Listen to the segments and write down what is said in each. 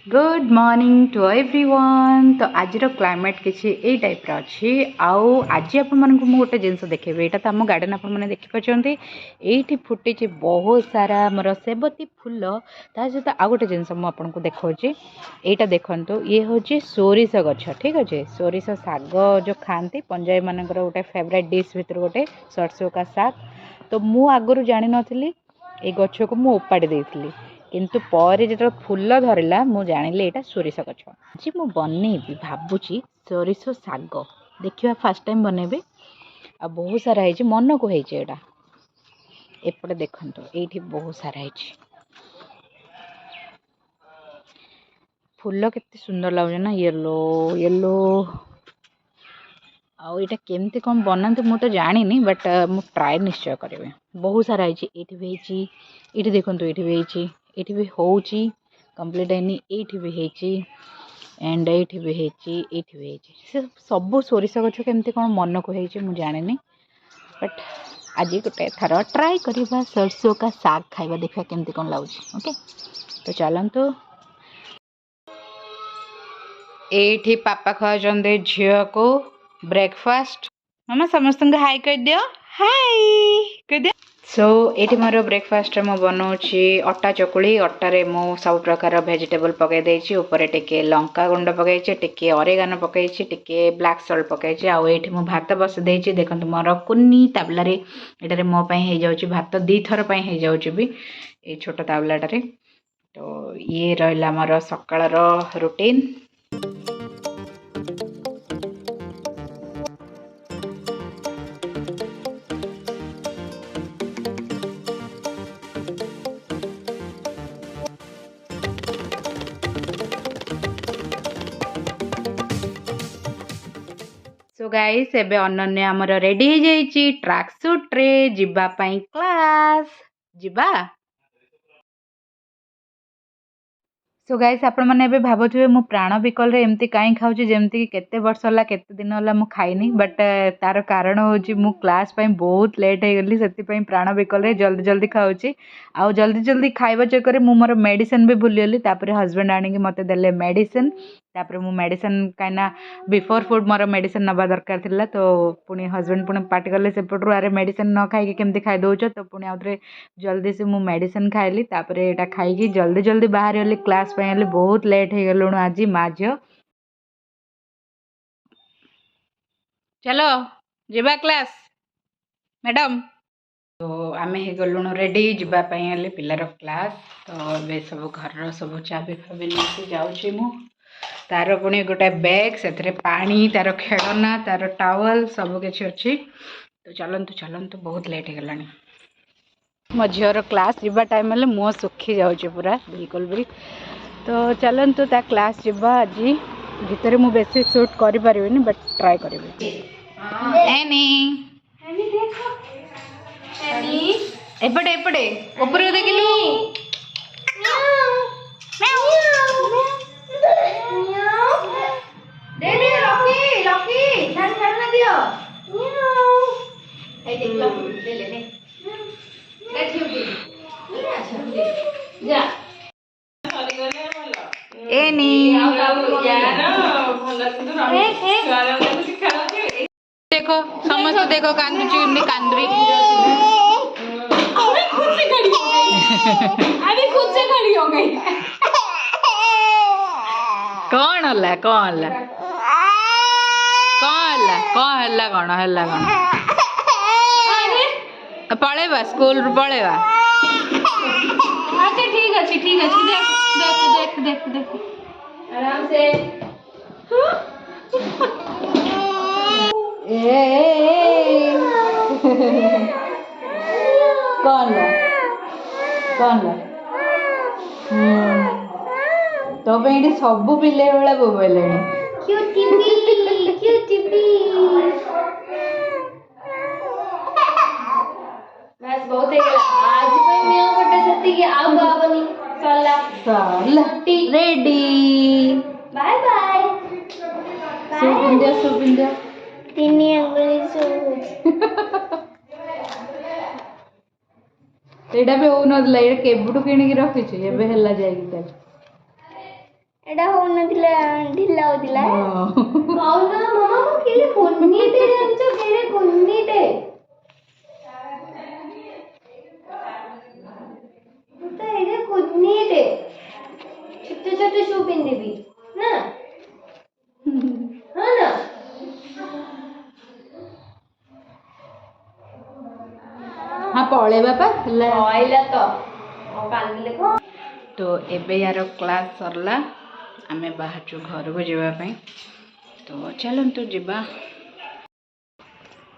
Good morning to everyone. तो आज climate किसी ए टाइप अच्छी आज आपण गोटे जिनस देखेबी यहाँ तो आम गार्डन आपने देखिपारे ये फुटी बहुत सारा मोर सेबती फूल ता सहित आउ गोटे जिनस मुझे देखा यहाँ देखु ये हूँ सोरिष गछ। ठीक अच्छे सोरिष शाग जो खाती पंजाबी मानकर गोटे फेवरेट डिश भितर गोटे सरसों का साग। तो मु आगुरी जानी नी ये गछ को मुझे उपाड़ी देती किंतु पर जो फूल धरला मु जानिली यहाँ सोरिष गछ। आज मु बनईबी भावुची सोरिष शाग देखिए फास्ट टाइम बनइबे आ बहुत सारा है मन को है एपटे देखु ये बहुत सारा है फूल केते सुंदर लगे ना येलो येलो आईटा केमती कौन बनाते मुझे तो जानी बट मु ट्राए निश्चय करेंगे। बहुत सारा है ये देखो ये भी हूँ कम्प्लीट है ये भी है एंड ये भी है सब सोरिष गछ केमती कौन मन को है जानी बट आज गोटे थर ट्राए करवा सरसों का साग खाइबा देखा केमती कौन लगुच। ओके तो चलतु ये पापा खाते झील को ब्रेकफास्ट मामा समस्त हाई कर दियो हाई कर दियो। सो ये मोर ब्रेकफास्ट मु बनाऊँगी अटा चकुली अटारे मु सब प्रकार वेजिटेबल पकई देछि ऊपर टिके लंका गुंड पकई टिके ऑरिगानो पकई टिके ब्लैक सॉल्ट पकई आउ ये मु भात बस देछि देखंतु मोर कुन्नी ताबलारे एटारे मो पई हे जाउछि भात दी थर पई हे जाउछि भी ए छोट ताबलाटारे। तो ये रहला मोर सकाळर रूटीन। सो गाइस एबे अनन्या हमर रेडी हो जाइए ट्रैक सूट रे जिबा पई क्लास जिबा। सो गाइस आपण मैंने एबे भाबुथिबे मु प्राण विकल रे एमती काई खाउची जेमती कि केते वर्ष होला केते दिन होला मु खाइनी बट तार कारण होची मु क्लास पई बहुत लेट हे गली सेति पई प्राण विकल रे जल्दी जल्दी खाउची आउ जल्दी जल्दी खाइबा चक्कर मु मोर मेडिसिन भी भूली गली तापर हस्बैंड आनी कि मते देले मेडिसिन तापर मु मेडिसिन काइना बिफोर फूड मोर मेडिसिन नबा दरकार थिला। तो पुणी हस्बैंड पुणी पार्टी कले सेपटू अरे मेडिसिन न खाई केमती खाई दउछ तो पुणी आउथरे जल्दी से मु मेडिसिन खाइली तापर एटा खाई जल्दी जल्दी बाहर गली क्लास पे बहुत लेट हो गलु आज माँ झील चलो जिबा क्लास मैडम। तो आम हो गलुणु रेडी जावाई पिलार क्लास। तो ये सब घर सब चाबी फाबी नहीं जाऊँगी मु तार पुणी गोटे बैग से पानी तार खेलना तार टावल सब किसी अच्छी। तो चलतु चलतु बहुत लेट हो गलानी मो झीर क्लास जावा टाइम मुँह सुखी जाऊँगी पूरा बिल्कुल भी। तो चलतु ता क्लास जावा आज भितर मु बेसी शूट कर पारिनी बट ट्राए करी एपटे एपटे ऊपर देखिलु देखो समस्त देखो कांदुची कांदुरी अभी खुद से खड़ी हो गई कौन हल्ला कौन हल्ला कौन हल्ला कौन हल्ला कौन हल्ला कौन पळेबा स्कूल पळेबा। अच्छा ठीक अच्छी देख देख देख देख देख आराम से कौन ला कौन ला तो पे सब पिले बेला बोबले बस बहुत आज गोटे रेडी बाय बाय सुबिंदिया तीन एटा भी हो नला केबुटू किणिकी रखी एबे हला जाइए एटा होनथिला ढिला होतिला माउना मामा को केले कोन्नीटे जानछो केले कोन्नीटे तो एरे कोन्नीटे छोटे छोटे शू पिंदिबी ना हां ना हाँ पळे बापा आइला तो कांदिले को तो एबे यार क्लास सरला आमे बाहरचु घर को जीवा पई तो चलंतु जीवा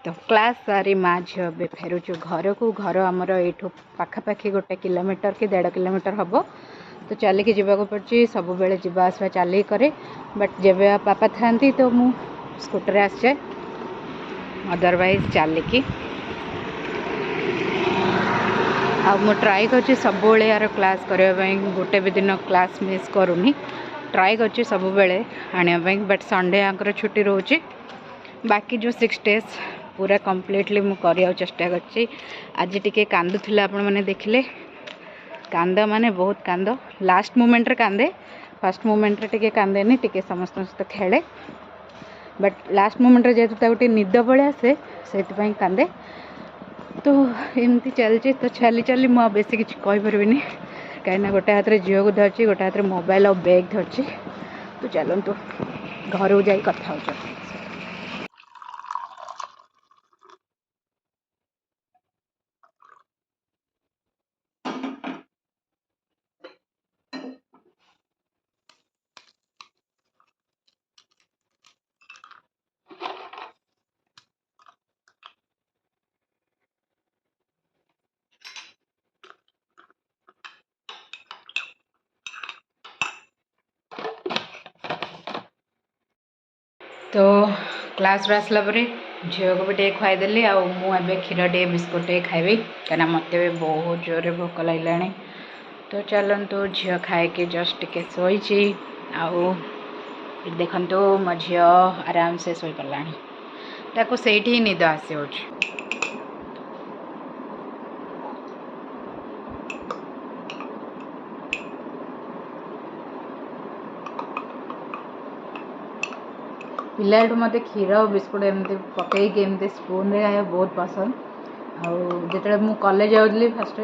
तो क्लास सारी माँ झील भी फेरुचु घर को घर आमर यू पाखापाखि 1 किलोमीटर कि 1.5 किलोमीटर हम तो चलिकी जावाक पड़ी सब बेले जावा आसवा चलिक करे बट जब पापा था तो मु स्कूटर आसचे अदरवाइज चलिकी मु ट्राए कर सब यार क्लास करने गोटे भी दिन क्लास मिस करूनी ट्राए कर सब बेले आने बट संडे आंकर छुट्टी रोचे बाकी जो 6 डेज पूरा कम्प्लीटली मु कर चेष्टा कर आज टी कांदुला आपण मैंने देखिले कांद माने बहुत कांद लास्ट मोमेंट रे कांदे फर्स्ट मोमेंट रे टी कांदेनी टी समस्त सहित खेले बट लास्ट मोमेंट रे जेहेतु गोटे निद पड़े आसे से कांदे तो एमती चलती तो चली चली मुझे बेस किसी कहीपरि कहीं गोटे हाथ में झील को धरची गोटे हाथ में मोबाइल और बैग धरची तो चलतु घर को जाई कथा हो तो क्लास रू आसला झील को भी टे खुआदेली मुझे क्षीर टे बिस्कुट टे खाइबी कहीं मत भी बहुत जोर भोक लगे तो चलतु झील खाए जस्ट टे शोची देखु मो झी आराम से शोई पड़ा से निद आसी हो पिला मत क्षीर और बिस्कुट एमती पकईकि एमती स्पून रे खाया बहुत पसंद आते मु कॉलेज जाऊली फास्ट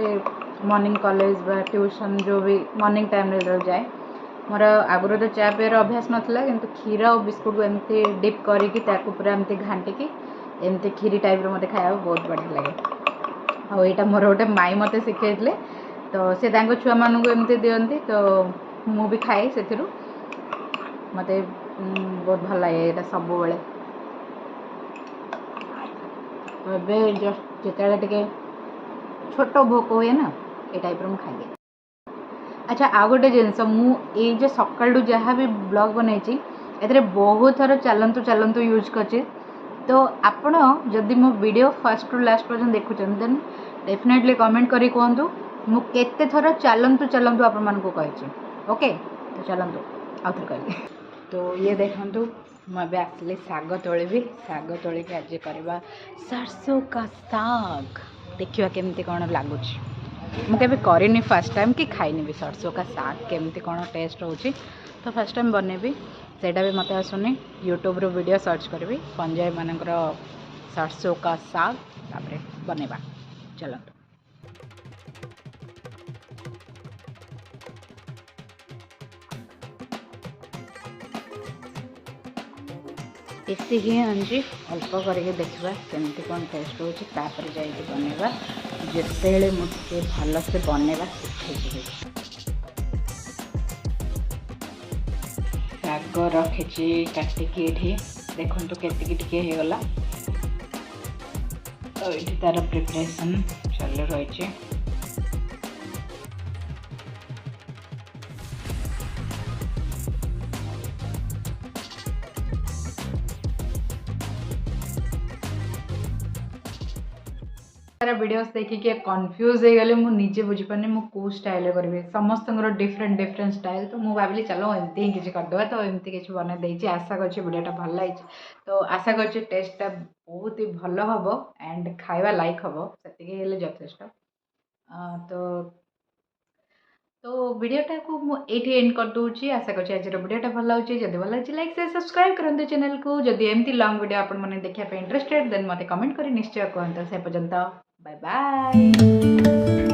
मॉर्निंग कॉलेज बा ट्यूशन जो भी मॉर्निंग टाइम रे जाए मोर आगुरी तो चा पीर अभ्यास नाला कि क्षीर और बिस्कुट को एमती डिप करके पूरा एमती घाटिकी एमती खीरी टाइप मत खाया बहुत बढ़िया लगे आईटा मोर गोटे माई मत शिखे तो से छुआ मानू एमती दिखती तो मु भी खाए से मत बहुत भल लगे ये सब बेले तो जस्ट जिते टे छोट भोक हुए ना ये टाइप मुझे खाई अच्छा आ गोटे जिनस मुझे सकालू जहाँ भी ब्लॉग बनई ए बहुत थर चलतु चलतु यूज कर तो आपण जदि मो वीडियो फर्स्ट टू लास्ट पर्यटन देखुं देन डेफिनेटली कमेंट करी कहतु मु केते थर चलतु चलतु आपण मानक कही ओके तो चलतु आउ थे कह तो ये देखु मुझे आसली साग तोड़ी साग तोड़ के आज करवा सरसों का साग देखिए केमती कौन लगुच मुझे करनी फर्स्ट टाइम कि खाईनी भी सरसों का साग केमती कौन टेस्ट होची तो फर्स्ट टाइम बनैबी सेटा भी मत आसुनी यूट्यूब रो वीडियो सर्च करी पंजाबी मानकर सरसों का साग तापरे बनैबा चलते इसी ही अंजी अल्प करके देखा केमती कौन टेस्ट हो जाइए बनैबा जिते मुझे भल से बनैबा सीखी शाग रखी काटिकी ये देखु के होगला तो ये तार प्रिपरेशन चल रही सारा वीडियोस देखिए कन्फ्यूज हो गले मुझे बुझीपारे मुझे स्टाइल करी समस्त डिफरेंट डिफरेंट स्टाइल तो मुझे भाविली चलो एमती ही किसी करदे तो एमती किसी बना देती आशा कर वीडियोटा भल लगी तो आशा कर टेस्टा बहुत ही भल हम एंड खाଇବା लाइक हम से जथेष तो तो वीडियोटा को मुझे एंड कर दूची आशा कर आज वीडियोटा भल लगे जब भल लगे लाइक से सब्सक्राइब करूँ चैनल को जदि एमती लॉन्ग वीडियो आपण मैंने देखा इंटरेस्टेड देन मत कमेंट कर निश्चय कहते से पर्यंत बाय बाय।